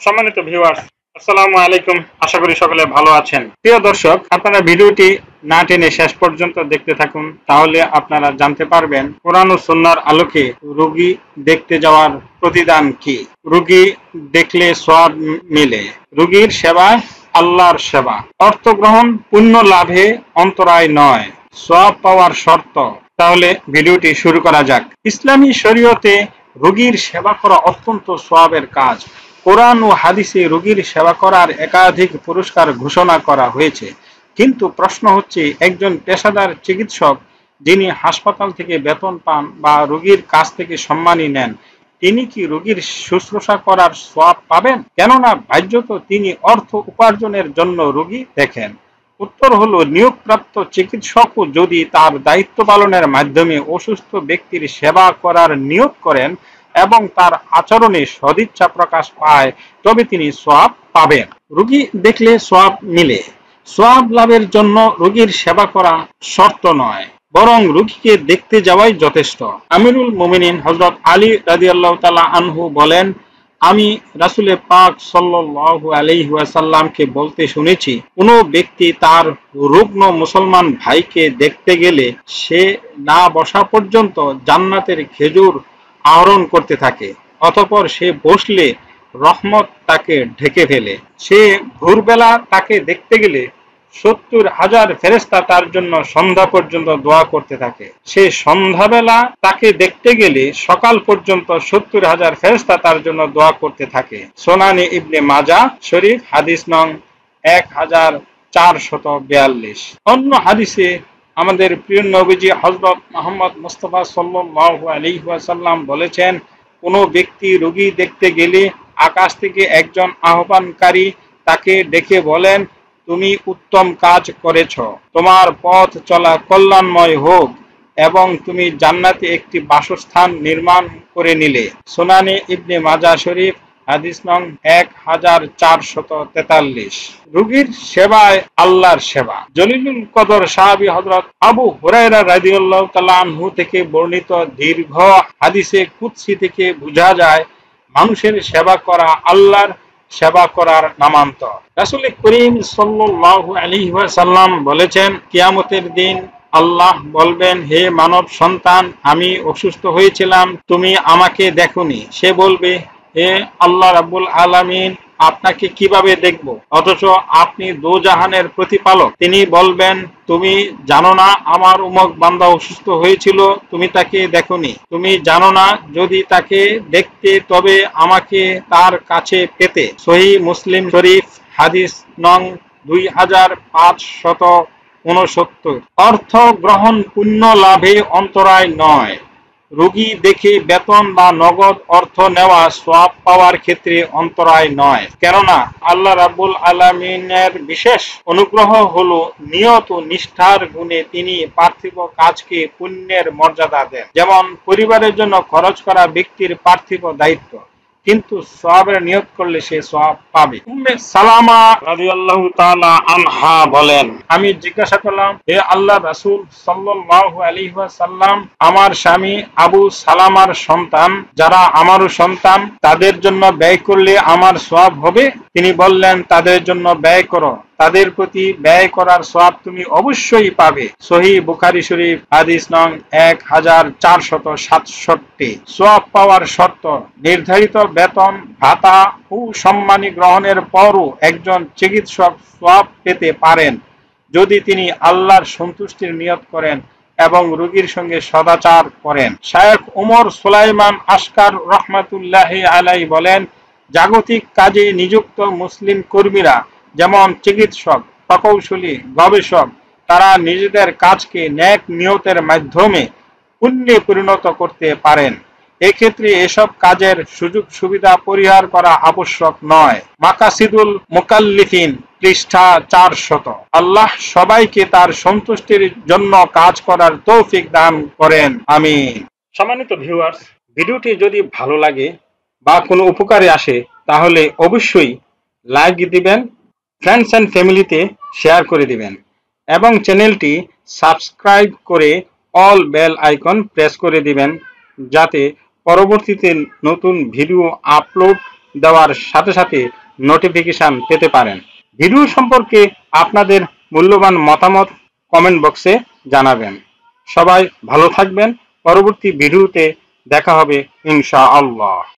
সম্মানিত ভিউয়ার্স, আসসালামু আলাইকুম। আশা করি সকলে ভালো আছেন। প্রিয় দর্শক, আপনারা ভিডিওটি না টেনে শেষ পর্যন্ত দেখতে থাকুন, তাহলে আপনারা জানতে পারবেন কোরআন ও সুন্নাহর আলোকে রোগী দেখতে যাওয়ার প্রতিদান কি। রোগী দেখলে সওয়াব মিলে। রোগীর সেবা আল্লাহর সেবা। অর্থ গ্রহণ পুণ্য লাভে অন্তরায় নয়, সওয়াব পাওয়ার শর্ত। তাহলে ভিডিওটি শুরু করা যাক। ইসলামী শরীয়তে রোগীর সেবা করা অত্যন্ত সওয়াবের কাজ। কোরআন ও হাদিসে রোগীর সেবা করার একাধিক পুরস্কার ঘোষণা করা হয়েছে। কিন্তু প্রশ্ন হচ্ছে, একজন পেশাদার চিকিৎসক যিনি হাসপাতাল থেকে বেতন পান বা রোগীর কাছ থেকে সম্মানী নেন, তিনি কি রোগীর শুশ্রূষা করার সওয়াব পাবেন? কেননা বাহ্যত তিনি অর্থ উপার্জনের জন্য রোগী দেখেন। উত্তর হলো, নিয়োগপ্রাপ্ত চিকিৎসকও যদি তার দায়িত্ব পালনের মাধ্যমে অসুস্থ ব্যক্তির সেবা করার নিয়ত করেন এবং তার আচরণে সদিচ্ছা প্রকাশ পায়, তবে তিনি সওয়াব পাবেন। রোগী দেখলে সওয়াব মিলে। সওয়াব লাভের জন্য রোগীর সেবা করা শর্ত নয়, বরং রোগীকে দেখতে যাওয়াই যথেষ্ট। আমিরুল মুমিনিন হযরত আলী রাদিয়াল্লাহু তাআলা আনহু বলেন, আমি রাসূল পাক সাল্লাল্লাহু আলাইহি ওয়াসাল্লামকে বলতে শুনেছি, কোনো ব্যক্তি তার রুগ্ন মুসলমান ভাইকে দেখতে গেলে সে না বসা পর্যন্ত জান্নাতের খেজুর আহরণ করতে থাকে, অতঃপর সে বসলে রহমত তাকে ঢেকে ফেলে। সে ভোরবেলা তাকে দেখতে গেলে 70,000 ফেরেশতা তার জন্য সন্ধ্যা পর্যন্ত দোয়া করতে থাকে। সে সন্ধ্যাবেলা তাকে দেখতে গেলে সকাল পর্যন্ত 70,000 ফেরেশতা তার জন্য দোয়া করতে থাকে। সুনানে ইবনে মাজাহ শরীফ, হাদিস নং 1442। অন্য হাদিসে আমাদের প্রিয় নবীজি হযরত মুহাম্মদ মুস্তাফা সাল্লাল্লাহু আলাইহি ওয়াসাল্লাম বলেছেন, কোনো ব্যক্তি রোগী দেখতে গেলে আকাশ থেকে একজন আহ্বানকারী তাকে ডেকে বলেন, তুমি উত্তম কাজ করেছ, তোমার পথ চলা কল্যাণময় হোক এবং তুমি জান্নাতে একটি বাসস্থান নির্মাণ করে নিলে। সুনানে ইবনে মাজাহ শরীফ, হাদিস নং 1443। রোগীর সেবায় আল্লাহর সেবা। জলিলুল কদর সাহাবী হযরত আবু হুরায়রা রাদিয়াল্লাহু তাআলা আনহু থেকে বর্ণিত দীর্ঘ হাদিসে কুদসি থেকে বোঝা যায়, মানুষের সেবা করা আল্লাহর সেবা করার নামান্তর। রাসূল করিম সাল্লাল্লাহু আলাইহি ওয়াসাল্লাম বলেছেন, কিয়ামতের দিন আল্লাহ বলবেন, হে মানব সন্তান, আমি অসুস্থ হয়েছিলাম, তুমি আমাকে দেখোনি। সে বলবে, হে আল্লাহ রাব্বুল আলামিন, আপনাকে কিভাবে দেখব, অথচ আপনি দোজাহানের প্রতিপালক। তিনি বলবেন, তুমি জানো না আমার উমুক বান্দা অসুস্থ হয়েছিল, তুমি তাকে দেখোনি। তুমি জানো না, যদি তাকে দেখতে তবে আমাকে তার কাছে পেতে। সহিহ মুসলিম শরীফ, হাদিস নং 2569। অর্থ গ্রহণ পুণ্য লাভে অন্তরায় নয়। রোগী দেখে বেতন বা নগদ অর্থ নেওয়া সওয়াব পাওয়ার ক্ষেত্রে অন্তরায় নয়। কেননা আল্লাহ রাব্বুল আলামিনের বিশেষ অনুগ্রহ হলো নিয়ত ও নিষ্ঠার গুণে তিনি পার্থিব কাজকে পুণ্যের মর্যাদা দেন। যেমন পরিবারের জন্য খরচ করা ব্যক্তির পার্থিব দায়িত্ব, কিন্তু সওয়াবের নিয়ত করলে সে সওয়াব পাবে। উম্মে সালামা রাদিয়াল্লাহু তাআলা আনহা বলেন, আমি জিজ্ঞাসা করলাম, হে আল্লাহর রাসূল সাল্লাল্লাহু আলাইহি ওয়াসাল্লাম, আমার স্বামী আবু সালামার সন্তান যারা আমারও সন্তান, তাদের জন্য ব্যয় করলে আমার সওয়াব হবে? তিনি বললেন, তাদের জন্য ব্যয় করো, তাদের প্রতি ব্যয় করার সওয়াব তুমি অবশ্যই পাবে। সহিহ বুখারী শরীফ, হাদিস নং 1467। সওয়াব পাওয়ার শর্ত। নির্ধারিত বেতন, ভাতা ও সম্মানী গ্রহণের পরও একজন চিকিৎসক সওয়াব পেতে পারেন যদি তিনি আল্লাহর সন্তুষ্টির নিয়ত করেন এবং রোগীর সঙ্গে সদাচার করেন। শায়েখ উমর সুলাইমান আশকার রাহমাতুল্লাহি আলাইহি বলেন, জাগতিক কাজে নিযুক্ত মুসলিম কর্মীরা, যেমন চিকিৎসক, প্রকৌশলী, গবেষক, তারা নিজেদের কাজকে নেক নিয়তের মাধ্যমে পুণ্যে পরিণত করতে পারেন। এক্ষেত্রে এসব কাজের সুযোগ সুবিধা পরিহার করা আবশ্যক নয়। মাকাসিদুল মুকাল্লিফিন, পৃষ্ঠা 400। আল্লাহ সবাইকে তার সন্তুষ্টির জন্য কাজ করার তৌফিক দান করেন, আমিন। সম্মানিত ভিউয়ার্স, ভিডিওটি যদি ভালো লাগে বা কোনো উপকারে আসে, তাহলে অবশ্যই লাইক দিবেন, ফ্রেন্ডস এন্ড ফ্যামিলিতে শেয়ার করে দিবেন এবং চ্যানেলটি সাবস্ক্রাইব করে অল বেল আইকন প্রেস করে দিবেন, যাতে পরবর্তীতে নতুন ভিডিও আপলোড দেওয়ার সাথে সাথে নোটিফিকেশন পেতে পারেন। ভিডিও সম্পর্কে আপনাদের মূল্যবান মতামত কমেন্ট বক্সে জানাবেন। সবাই ভালো থাকবেন। পরবর্তী ভিডিওতে দেখা হবে ইনশাআল্লাহ।